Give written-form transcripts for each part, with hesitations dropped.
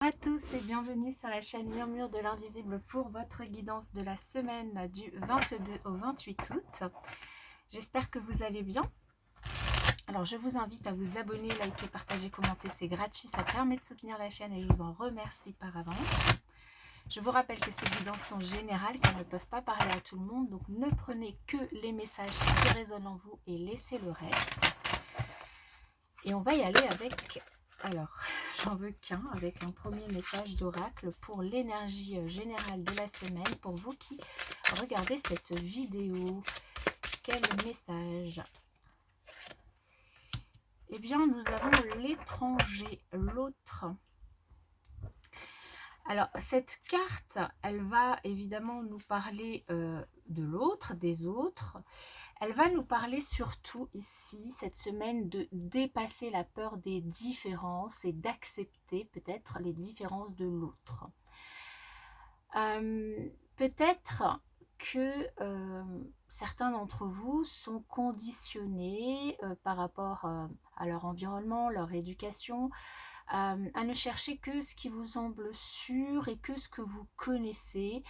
Bonjour à tous et bienvenue sur la chaîne Murmure de l'Invisible pour votre guidance de la semaine du 22 au 28 août. J'espère que vous allez bien. Alors je vous invite à vous abonner, liker, partager, commenter, c'est gratuit, ça permet de soutenir la chaîne et je vous en remercie par avance. Je vous rappelle que ces guidances sont générales car elles ne peuvent pas parler à tout le monde, donc ne prenez que les messages qui résonnent en vous et laissez le reste. Et on va y aller avec... Alors, j'en veux qu'un avec un premier message d'oracle pour l'énergie générale de la semaine. Pour vous qui regardez cette vidéo, quel message? Eh bien, nous avons l'étranger, l'autre. Alors, cette carte, elle va évidemment nous parler de l'autre, des autres. Elle va nous parler surtout ici, cette semaine, de dépasser la peur des différences et d'accepter peut-être les différences de l'autre. Peut-être que certains d'entre vous sont conditionnés par rapport à leur environnement, leur éducation, à ne chercher que ce qui vous semble sûr et que ce que vous connaissez,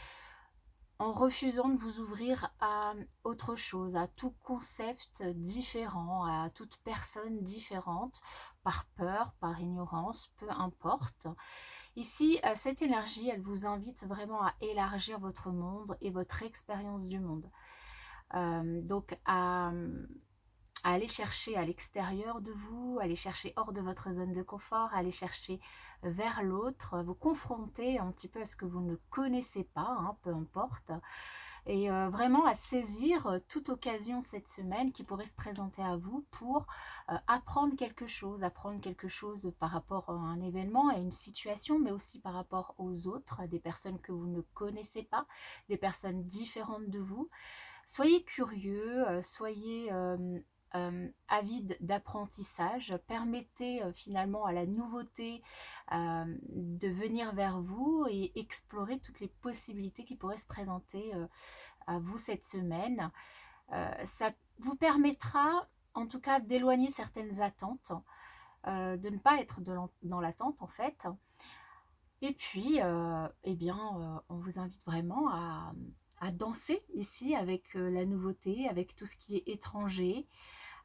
en refusant de vous ouvrir à autre chose, à tout concept différent, à toute personne différente, par peur, par ignorance, peu importe. Ici, cette énergie, elle vous invite vraiment à élargir votre monde et votre expérience du monde. Donc à aller chercher à l'extérieur de vous, aller chercher hors de votre zone de confort, aller chercher vers l'autre, vous confronter un petit peu à ce que vous ne connaissez pas, hein, peu importe, et vraiment à saisir toute occasion cette semaine qui pourrait se présenter à vous pour apprendre quelque chose par rapport à un événement, à une situation, mais aussi par rapport aux autres, à des personnes que vous ne connaissez pas, des personnes différentes de vous. Soyez curieux, soyez avide d'apprentissage, permettez finalement à la nouveauté de venir vers vous et explorer toutes les possibilités qui pourraient se présenter à vous cette semaine. Ça vous permettra en tout cas d'éloigner certaines attentes, de ne pas être dans l'attente en fait. Et puis, eh bien, on vous invite vraiment à danser ici avec la nouveauté, avec tout ce qui est étranger,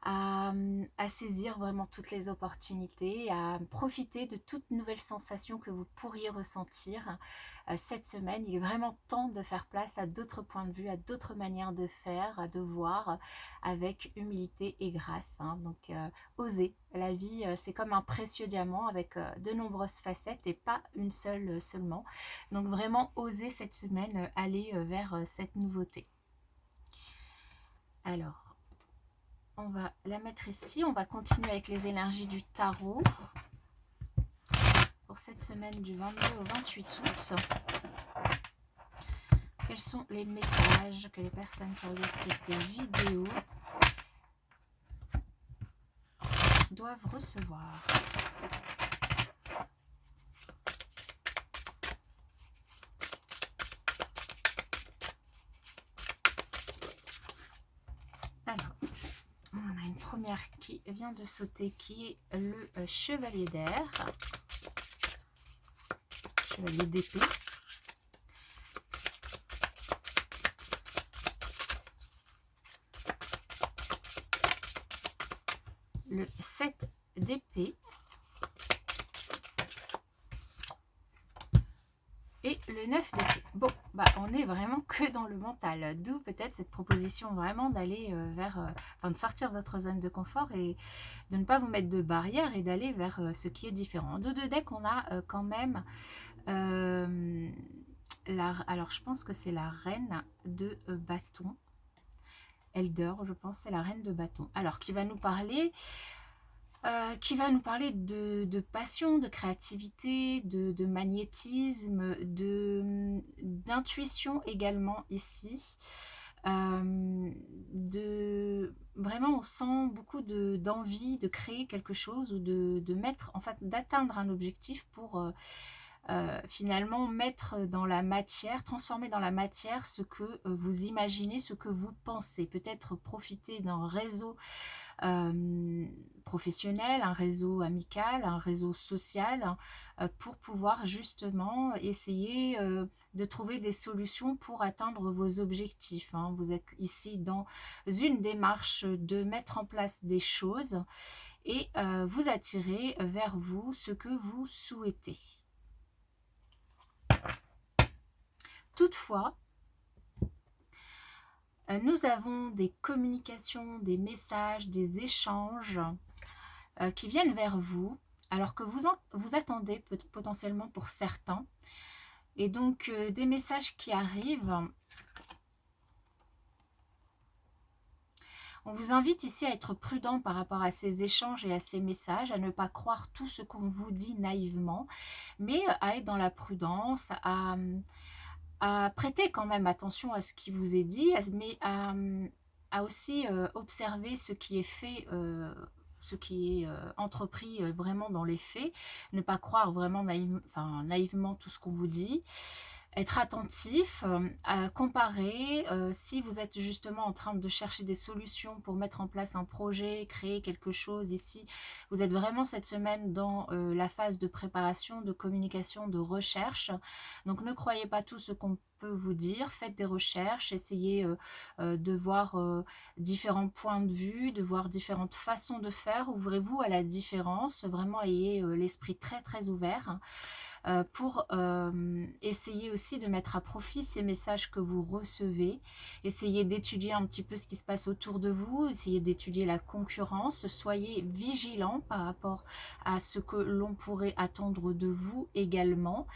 à saisir vraiment toutes les opportunités, à profiter de toutes nouvelles sensations que vous pourriez ressentir cette semaine. Il est vraiment temps de faire place à d'autres points de vue, à d'autres manières de faire, de voir avec humilité et grâce, hein. Donc, osez. La vie, c'est comme un précieux diamant avec de nombreuses facettes et pas une seule seulement. Donc, vraiment, osez cette semaine aller vers cette nouveauté. Alors, on va la mettre ici. On va continuer avec les énergies du tarot pour cette semaine du 22 au 28 août. Quels sont les messages que les personnes qui regardent cette vidéo doivent recevoir? Alors, on a une première qui vient de sauter, qui est le chevalier d'air, chevalier d'épée. Le 7 d'épée. Et le 9 d'épée. Bon, bah on est vraiment que dans le mental. D'où peut-être cette proposition vraiment d'aller enfin de sortir de votre zone de confort et de ne pas vous mettre de barrière et d'aller vers ce qui est différent. De deux decks, on a quand même alors je pense que c'est la reine de bâton. Elder, je pense, c'est la reine de bâton. Alors, qui va nous parler de passion, de créativité, de magnétisme, d'intuition également ici. Vraiment, on sent beaucoup d'envie de créer quelque chose ou de mettre, en fait, d'atteindre un objectif pour finalement mettre dans la matière, transformer dans la matière ce que vous imaginez, ce que vous pensez. Peut-être profiter d'un réseau professionnel, un réseau amical, un réseau social, pour pouvoir justement essayer de trouver des solutions pour atteindre vos objectifs, hein. Vous êtes ici dans une démarche de mettre en place des choses et vous attirer vers vous ce que vous souhaitez. Toutefois, nous avons des communications, des messages, des échanges qui viennent vers vous, alors que vous attendez potentiellement pour certains. Et donc, des messages qui arrivent. On vous invite ici à être prudent par rapport à ces échanges et à ces messages, à ne pas croire tout ce qu'on vous dit naïvement, mais à être dans la prudence, à prêter quand même attention à ce qui vous est dit, mais à aussi observer ce qui est fait, ce qui est entrepris vraiment dans les faits, ne pas croire vraiment naïvement tout ce qu'on vous dit, être attentif, à comparer, si vous êtes justement en train de chercher des solutions pour mettre en place un projet, créer quelque chose ici, vous êtes vraiment cette semaine dans la phase de préparation, de communication, de recherche. Donc ne croyez pas tout ce qu'on peut vous dire, faites des recherches, essayez de voir différents points de vue, de voir différentes façons de faire, ouvrez-vous à la différence, vraiment ayez l'esprit très très ouvert, pour essayer aussi de mettre à profit ces messages que vous recevez. Essayez d'étudier un petit peu ce qui se passe autour de vous, essayez d'étudier la concurrence, soyez vigilants par rapport à ce que l'on pourrait attendre de vous également,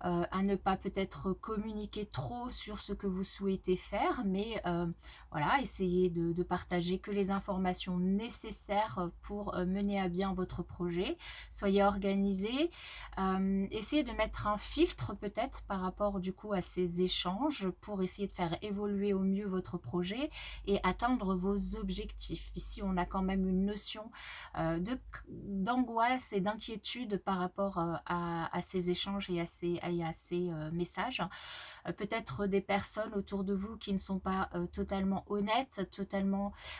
à ne pas peut-être communiquer trop sur ce que vous souhaitez faire, mais voilà, essayez de partager que les informations nécessaires pour mener à bien votre projet. Soyez organisés, essayez de mettre un filtre peut-être par rapport du coup à ces échanges pour essayer de faire évoluer au mieux votre projet et atteindre vos objectifs. Ici, on a quand même une notion d'angoisse et d'inquiétude par rapport à ces échanges et à ces messages. Peut-être des personnes autour de vous qui ne sont pas totalement honnêtes,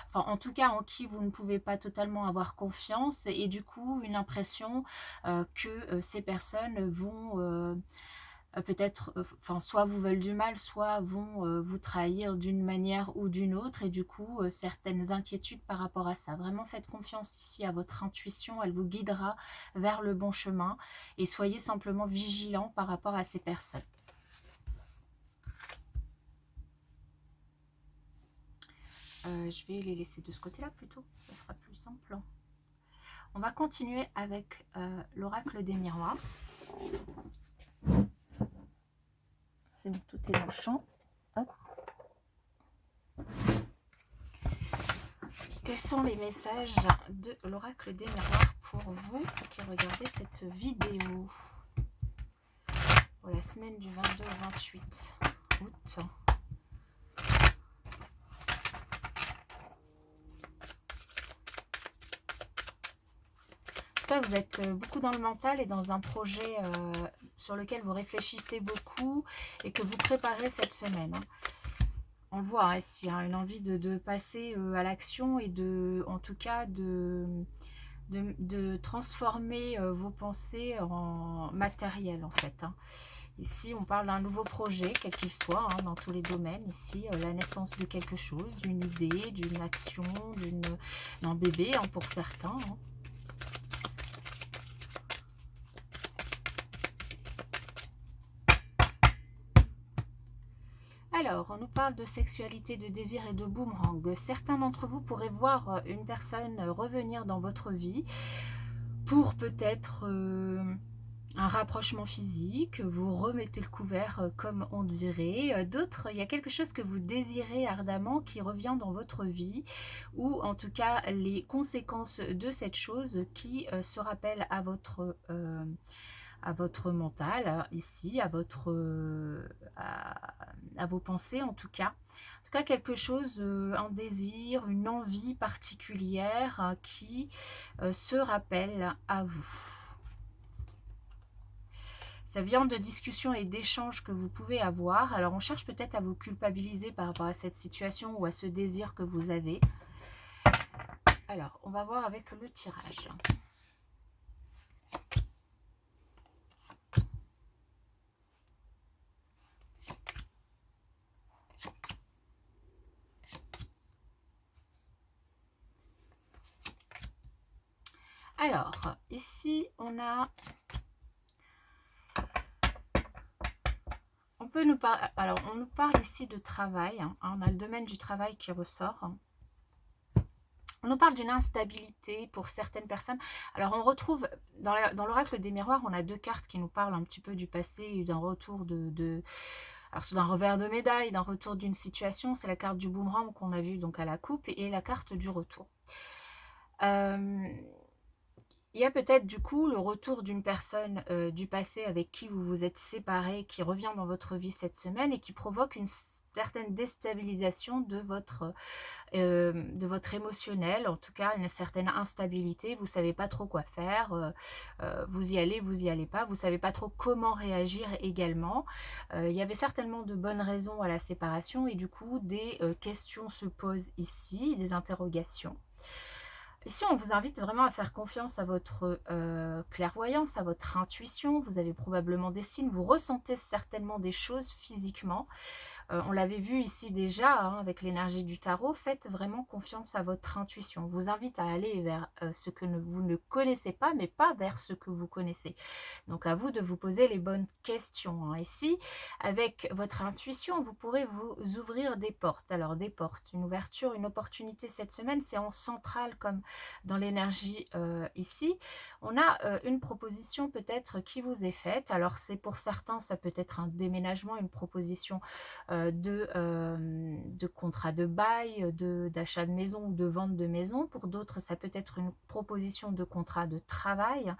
enfin en tout cas en qui vous ne pouvez pas totalement avoir confiance, et du coup une impression que ces personnes vont peut-être, enfin soit vous veulent du mal, soit vont vous trahir d'une manière ou d'une autre, et du coup certaines inquiétudes par rapport à ça. Vraiment faites confiance ici à votre intuition, elle vous guidera vers le bon chemin, et soyez simplement vigilants par rapport à ces personnes. Je vais les laisser de ce côté-là plutôt, ce sera plus simple. On va continuer avec l'oracle des miroirs. C'est bon, tout est dans le champ. Hop. Quels sont les messages de l'oracle des miroirs pour vous qui regardez cette vidéo pour la semaine du 22 au 28 août? Vous êtes beaucoup dans le mental et dans un projet sur lequel vous réfléchissez beaucoup et que vous préparez cette semaine. On le voit ici, une envie de passer à l'action et en tout cas de transformer vos pensées en matériel en fait. Ici, on parle d'un nouveau projet, quel qu'il soit, dans tous les domaines. Ici, la naissance de quelque chose, d'une idée, d'une action, d'un bébé pour certains. Alors, on nous parle de sexualité, de désir et de boomerang. Certains d'entre vous pourraient voir une personne revenir dans votre vie pour peut-être un rapprochement physique, vous remettez le couvert comme on dirait. D'autres, il y a quelque chose que vous désirez ardemment qui revient dans votre vie, ou en tout cas les conséquences de cette chose qui se rappellent à votre mental, ici, à vos pensées en tout cas. En tout cas, quelque chose, un désir, une envie particulière qui se rappelle à vous. Ça vient de discussions et d'échanges que vous pouvez avoir. Alors, on cherche peut-être à vous culpabiliser par rapport à cette situation ou à ce désir que vous avez. Alors, on va voir avec le tirage. Alors, ici, on nous parle ici de travail. Hein. On a le domaine du travail qui ressort. On nous parle d'une instabilité pour certaines personnes. Alors, on retrouve, dans l'oracle des miroirs, on a deux cartes qui nous parlent un petit peu du passé et d'un retour alors, c'est d'un revers de médaille, d'un retour d'une situation. C'est la carte du boomerang qu'on a vu donc à la coupe et la carte du retour. Il y a peut-être du coup le retour d'une personne du passé avec qui vous vous êtes séparés, qui revient dans votre vie cette semaine et qui provoque une certaine déstabilisation de votre émotionnel, en tout cas une certaine instabilité. Vous ne savez pas trop quoi faire, vous y allez pas, vous ne savez pas trop comment réagir également. Il y avait certainement de bonnes raisons à la séparation et du coup des questions se posent ici, des interrogations. Ici, on vous invite vraiment à faire confiance à votre clairvoyance, à votre intuition. Vous avez probablement des signes, vous ressentez certainement des choses physiquement. On l'avait vu ici déjà hein, avec l'énergie du tarot. Faites vraiment confiance à votre intuition. On vous invite à aller vers ce que vous ne connaissez pas, mais pas vers ce que vous connaissez. Donc à vous de vous poser les bonnes questions. Hein. Ici, avec votre intuition, vous pourrez vous ouvrir des portes. Alors des portes, une ouverture, une opportunité cette semaine, c'est en centrale comme dans l'énergie ici. On a une proposition peut-être qui vous est faite. Alors c'est pour certains, ça peut être un déménagement, une proposition de contrat de bail, d'achat de maison ou de vente de maison. Pour d'autres, ça peut être une proposition de contrat de travail.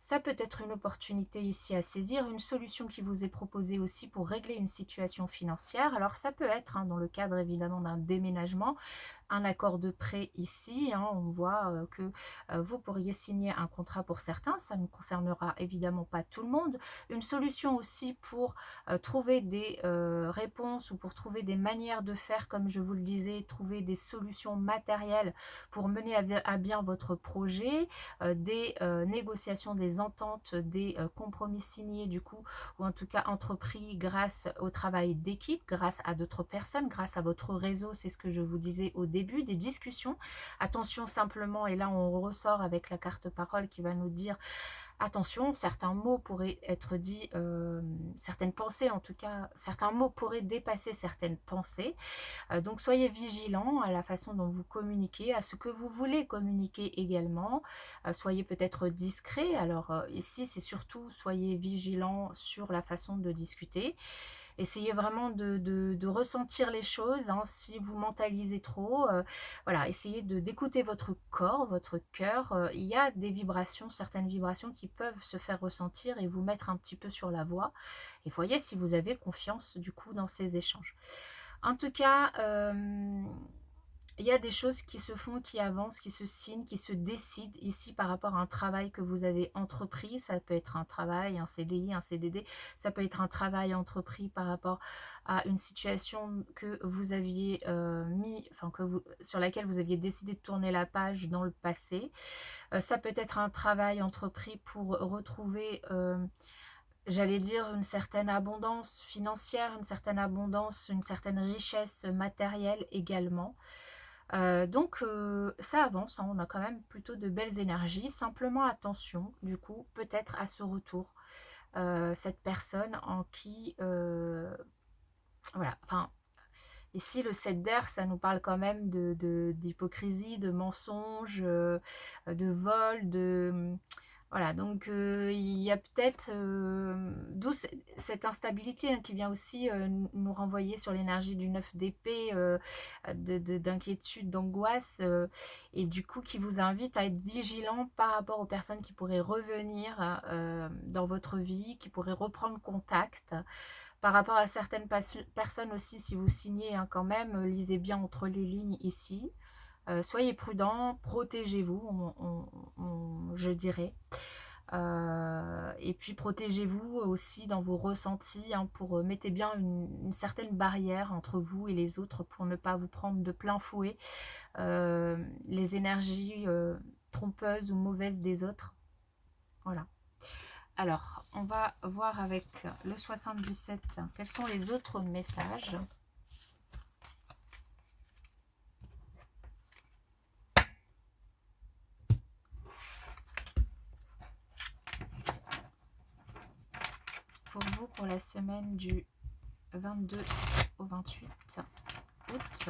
Ça peut être une opportunité ici à saisir, une solution qui vous est proposée aussi pour régler une situation financière. Alors ça peut être, hein, dans le cadre évidemment d'un déménagement, un accord de prêt ici. Hein, on voit que vous pourriez signer un contrat pour certains, ça ne concernera évidemment pas tout le monde. Une solution aussi pour trouver des réponses ou pour trouver des manières de faire, comme je vous le disais, trouver des solutions matérielles pour mener à bien votre projet, des négociations, des ententes, des compromis signés du coup, ou en tout cas entrepris grâce au travail d'équipe, grâce à d'autres personnes, grâce à votre réseau, c'est ce que je vous disais au début, des discussions. Attention simplement, et là on ressort avec la carte parole qui va nous dire attention, certains mots pourraient être dits, certaines pensées en tout cas, certains mots pourraient dépasser certaines pensées. Donc soyez vigilants à la façon dont vous communiquez, à ce que vous voulez communiquer également. Soyez peut-être discret. Alors ici, c'est surtout soyez vigilants sur la façon de discuter. Essayez vraiment de ressentir les choses. Hein, si vous mentalisez trop, voilà, essayez d'écouter votre corps, votre cœur. Il y a des vibrations, certaines vibrations qui peuvent se faire ressentir et vous mettre un petit peu sur la voie. Et voyez si vous avez confiance du coup dans ces échanges. En tout cas, il y a des choses qui se font, qui avancent, qui se signent, qui se décident ici par rapport à un travail que vous avez entrepris. Ça peut être un travail, un CDI, un CDD. Ça peut être un travail entrepris par rapport à une situation que vous aviez sur laquelle vous aviez décidé de tourner la page dans le passé. Ça peut être un travail entrepris pour retrouver j'allais dire une certaine abondance financière, une certaine abondance, une certaine richesse matérielle également. Donc ça avance, hein, on a quand même plutôt de belles énergies. Simplement attention, du coup, peut-être à ce retour. Cette personne en qui... voilà, enfin... Ici, le 7 d'air, ça nous parle quand même d'hypocrisie, de mensonge, de vol, de... Voilà, donc il y a peut-être, d'où cette instabilité hein, qui vient aussi nous renvoyer sur l'énergie du 9 d'épée, d'inquiétude, d'angoisse, et du coup qui vous invite à être vigilant par rapport aux personnes qui pourraient revenir dans votre vie, qui pourraient reprendre contact. Par rapport à certaines personnes aussi, si vous signez hein, quand même, lisez bien entre les lignes ici. Soyez prudents, protégez-vous, je dirais. Et puis protégez-vous aussi dans vos ressentis, hein, mettez bien une certaine barrière entre vous et les autres pour ne pas vous prendre de plein fouet les énergies trompeuses ou mauvaises des autres. Voilà. Alors, on va voir avec le 77, quels sont les autres messages. Pour vous, pour la semaine du 22 au 28 août.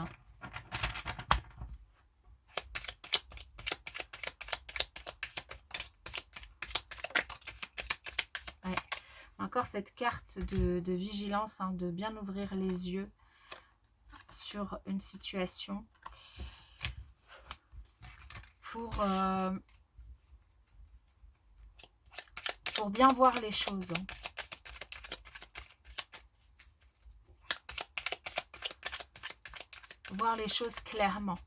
Ouais. Encore cette carte de vigilance, hein, de bien ouvrir les yeux sur une situation pour bien voir les choses. Voir les choses clairement.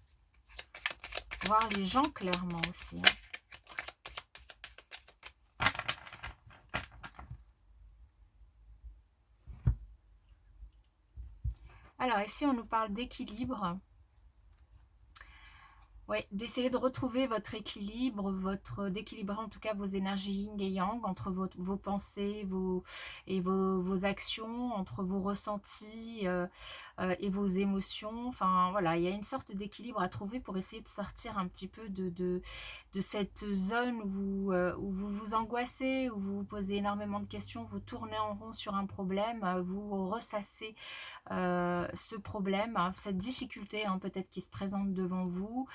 Voir les gens clairement aussi. Hein. Alors ici, on nous parle d'équilibre. Oui, d'essayer de retrouver votre équilibre, d'équilibrer en tout cas vos énergies yin et yang, entre vos pensées vos actions, entre vos ressentis et vos émotions. Enfin voilà, il y a une sorte d'équilibre à trouver pour essayer de sortir un petit peu de cette zone où vous vous angoissez, où vous vous posez énormément de questions, vous tournez en rond sur un problème, vous ressassez ce problème, hein, cette difficulté hein, peut-être qui se présente devant vous,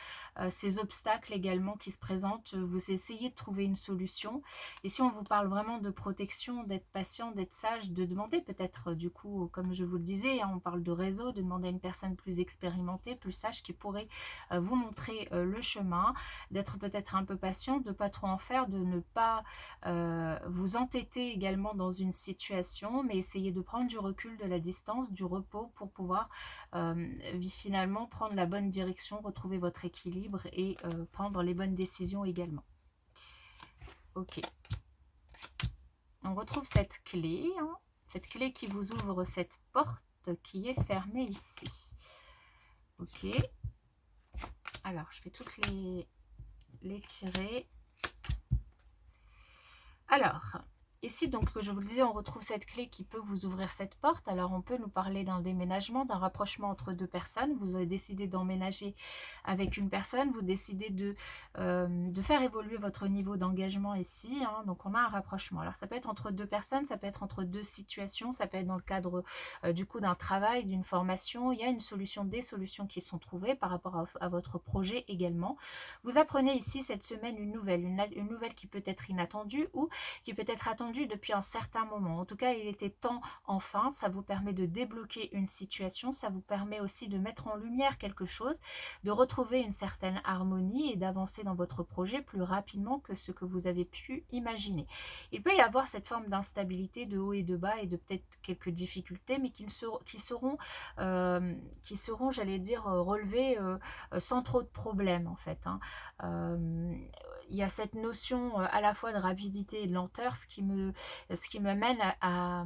ces obstacles également qui se présentent, vous essayez de trouver une solution. Et si on vous parle vraiment de protection, d'être patient, d'être sage, de demander peut-être du coup, comme je vous le disais, hein, on parle de réseau, de demander à une personne plus expérimentée, plus sage qui pourrait vous montrer le chemin, d'être peut-être un peu patient, de ne pas trop en faire, de ne pas vous entêter également dans une situation, mais essayer de prendre du recul, de la distance, du repos pour pouvoir finalement prendre la bonne direction, retrouver votre équilibre et prendre les bonnes décisions également. Ok. On retrouve cette clé, hein, cette clé qui vous ouvre cette porte qui est fermée ici. Ok. Alors, je vais toutes les tirer. Alors, ici, donc, je vous le disais, on retrouve cette clé qui peut vous ouvrir cette porte. Alors, on peut nous parler d'un déménagement, d'un rapprochement entre deux personnes. Vous avez décidé d'emménager avec une personne. Vous décidez de faire évoluer votre niveau d'engagement ici. Hein, donc, on a un rapprochement. Alors, ça peut être entre deux personnes, ça peut être entre deux situations, ça peut être dans le cadre, du coup, d'un travail, d'une formation. Il y a une solution, des solutions qui sont trouvées par rapport à votre projet également. Vous apprenez ici, cette semaine, une nouvelle qui peut être inattendue ou qui peut être attendue depuis un certain moment. En tout cas, il était temps enfin. Ça vous permet de débloquer une situation. Ça vous permet aussi de mettre en lumière quelque chose, de retrouver une certaine harmonie et d'avancer dans votre projet plus rapidement que ce que vous avez pu imaginer. Il peut y avoir cette forme d'instabilité de haut et de bas et de peut-être quelques difficultés, mais qui seront, j'allais dire, relevées sans trop de problèmes en fait. Hein. Il y a cette notion à la fois de rapidité et de lenteur, ce qui m'amène à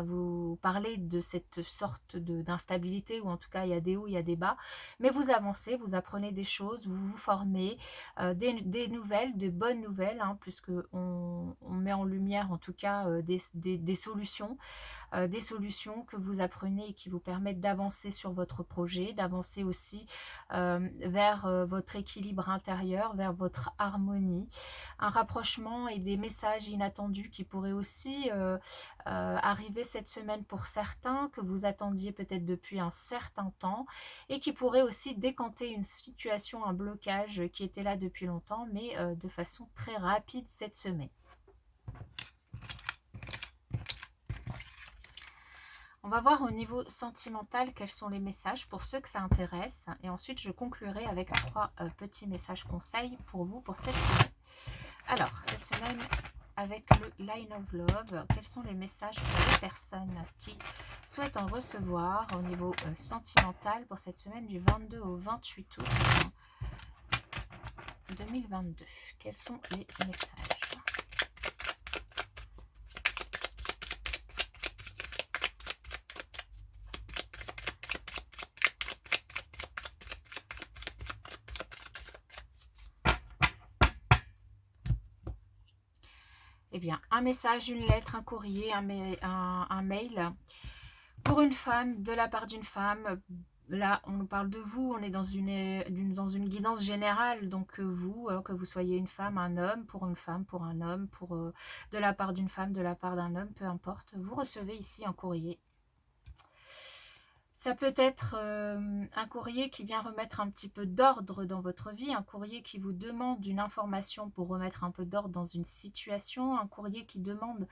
vous parler de cette sorte d'instabilité, où en tout cas il y a des hauts, il y a des bas, mais vous avancez, vous apprenez des choses, vous vous formez, des nouvelles, de bonnes nouvelles, hein, puisque on met en lumière en tout cas des solutions que vous apprenez et qui vous permettent d'avancer sur votre projet, d'avancer aussi vers votre équilibre intérieur, vers votre harmonie, un rapprochement et des messages inattendus qui pourraient aussi arriver cette semaine pour certains, que vous attendiez peut-être depuis un certain temps et qui pourraient aussi décanter une situation, un blocage qui était là depuis longtemps, mais de façon très rapide cette semaine. On va voir au niveau sentimental quels sont les messages pour ceux que ça intéresse. Et ensuite, je conclurai avec 3 petits messages conseils pour vous pour cette semaine. Alors, cette semaine, avec le Line of Love, quels sont les messages pour les personnes qui souhaitent en recevoir au niveau sentimental pour cette semaine du 22 au 28 août 2022. Quels sont les messages ? bien, un message, une lettre, un courrier, un mail pour une femme, de la part d'une femme. Là, on nous parle de vous, on est dans une guidance générale, donc vous, que vous soyez une femme, un homme, pour un homme, de la part d'une femme, de la part d'un homme, peu importe, vous recevez ici un courrier. Ça peut être un courrier qui vient remettre un petit peu d'ordre dans votre vie, un courrier qui vous demande une information pour remettre un peu d'ordre dans une situation, un courrier qui demande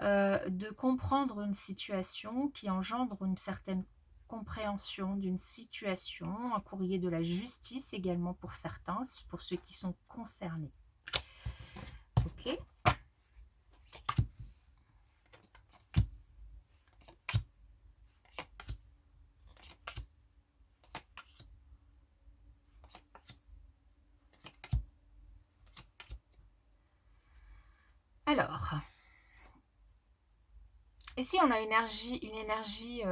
de comprendre une situation, qui engendre une certaine compréhension d'une situation, un courrier de la justice également pour certains, pour ceux qui sont concernés. Ok. Alors, ici on a une énergie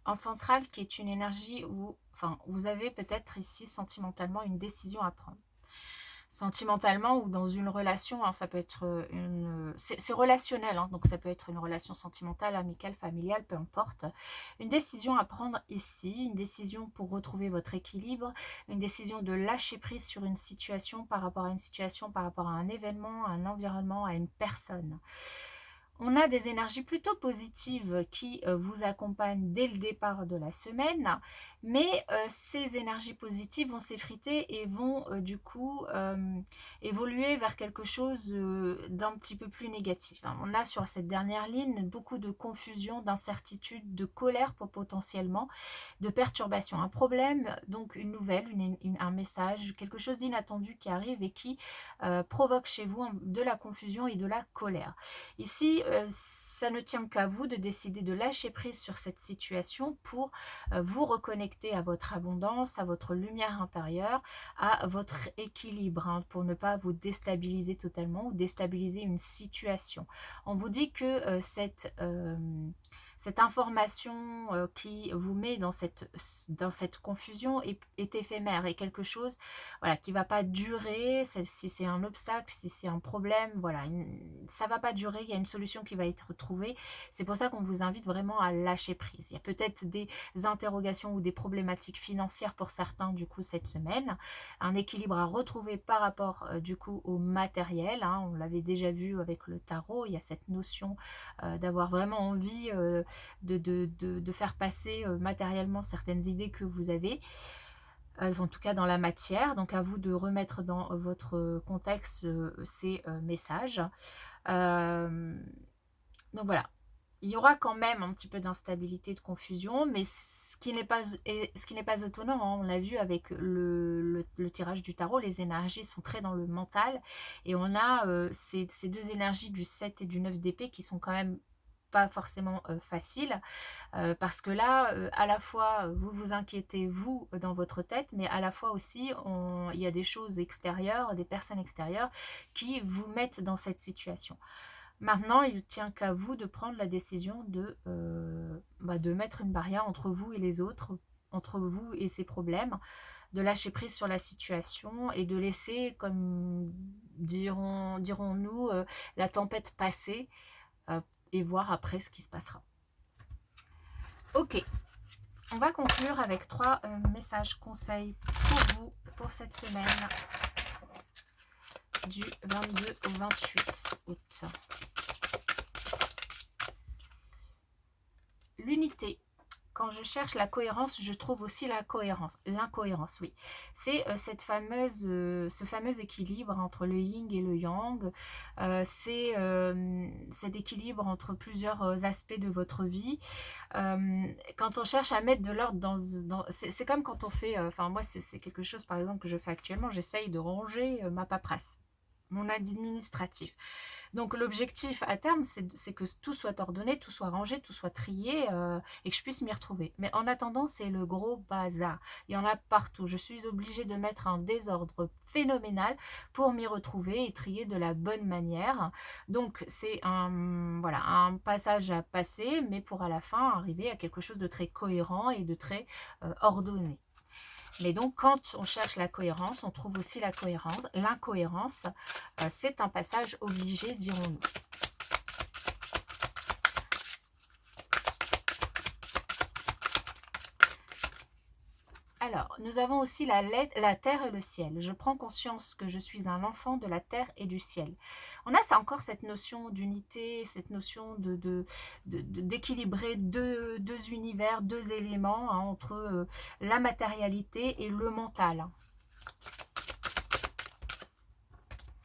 en centrale qui est une énergie où, enfin, vous avez peut-être ici sentimentalement une décision à prendre. Sentimentalement ou dans une relation, hein, ça peut être c'est relationnel, hein, donc ça peut être une relation sentimentale, amicale, familiale, peu importe. Une décision à prendre ici, une décision pour retrouver votre équilibre, une décision de lâcher prise sur une situation, par rapport à un événement, à un environnement, à une personne. On a des énergies plutôt positives qui vous accompagnent dès le départ de la semaine, mais ces énergies positives vont s'effriter et vont du coup évoluer vers quelque chose d'un petit peu plus négatif. On a sur cette dernière ligne beaucoup de confusion, d'incertitude, de colère potentiellement, de perturbation. Un problème, donc une nouvelle, un message, quelque chose d'inattendu qui arrive et qui provoque chez vous de la confusion et de la colère. Ici, ça ne tient qu'à vous de décider de lâcher prise sur cette situation pour vous reconnecter à votre abondance, à votre lumière intérieure, à votre équilibre, hein, pour ne pas vous déstabiliser totalement ou déstabiliser une situation. On vous dit que cette information qui vous met dans cette confusion est éphémère et quelque chose, voilà, qui ne va pas durer. Si c'est un obstacle, si c'est un problème, voilà, ça ne va pas durer, il y a une solution qui va être trouvée. C'est pour ça qu'on vous invite vraiment à lâcher prise. Il y a peut-être des interrogations ou des problématiques financières pour certains du coup cette semaine, un équilibre à retrouver par rapport du coup au matériel, hein. On l'avait déjà vu avec le tarot, il y a cette notion d'avoir vraiment envie de faire passer matériellement certaines idées que vous avez, en tout cas dans la matière. Donc à vous de remettre dans votre contexte ces messages. Donc voilà, il y aura quand même un petit peu d'instabilité, de confusion, mais ce qui n'est pas étonnant, hein. On l'a vu avec le tirage du tarot, les énergies sont très dans le mental, et on a ces deux énergies du 7 et du 9 d'épée qui sont quand même pas forcément faciles, parce que là, à la fois, vous vous inquiétez, vous, dans votre tête, mais à la fois aussi, il y a des choses extérieures, des personnes extérieures qui vous mettent dans cette situation. Maintenant, il ne tient qu'à vous de prendre la décision de mettre une barrière entre vous et les autres, entre vous et ces problèmes, de lâcher prise sur la situation et de laisser, comme dirons-nous, la tempête passer, et voir après ce qui se passera. Ok, on va conclure avec 3 messages conseils pour vous pour cette semaine du 22 au 28 août. L'unité. Quand je cherche la cohérence, je trouve aussi l'incohérence, oui. C'est ce fameux équilibre entre le yin et le yang. C'est cet équilibre entre plusieurs aspects de votre vie. Quand on cherche à mettre de l'ordre c'est comme quand on fait, enfin moi c'est quelque chose par exemple que je fais actuellement, j'essaye de ranger ma paperasse, mon administratif. Donc l'objectif à terme, c'est que tout soit ordonné, tout soit rangé, tout soit trié et que je puisse m'y retrouver. Mais en attendant, c'est le gros bazar. Il y en a partout. Je suis obligée de mettre un désordre phénoménal pour m'y retrouver et trier de la bonne manière. Donc c'est un passage à passer, mais pour à la fin arriver à quelque chose de très cohérent et de très ordonné. Mais donc, quand on cherche la cohérence, on trouve aussi la cohérence. L'incohérence, c'est un passage obligé, dirons-nous. Alors, nous avons aussi la terre et le ciel. Je prends conscience que je suis un enfant de la terre et du ciel. On a ça encore cette notion d'unité, cette notion d'équilibrer deux univers, deux éléments hein, entre la matérialité et le mental.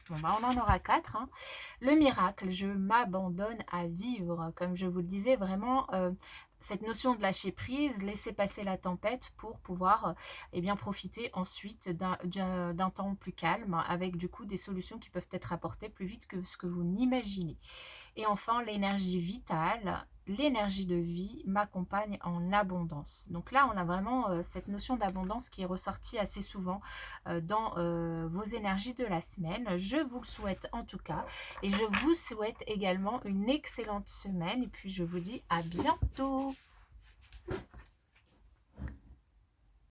Bon, bah, on en aura 4. Hein. Le miracle, je m'abandonne à vivre. Comme je vous le disais, vraiment, cette notion de lâcher prise, laisser passer la tempête pour pouvoir eh bien, profiter ensuite d'un temps plus calme, avec du coup des solutions qui peuvent être apportées plus vite que ce que vous n'imaginez. Et enfin, l'énergie vitale, l'énergie de vie m'accompagne en abondance. Donc là, on a vraiment cette notion d'abondance qui est ressortie assez souvent dans vos énergies de la semaine. Je vous le souhaite en tout cas. Et je vous souhaite également une excellente semaine. Et puis, je vous dis à bientôt.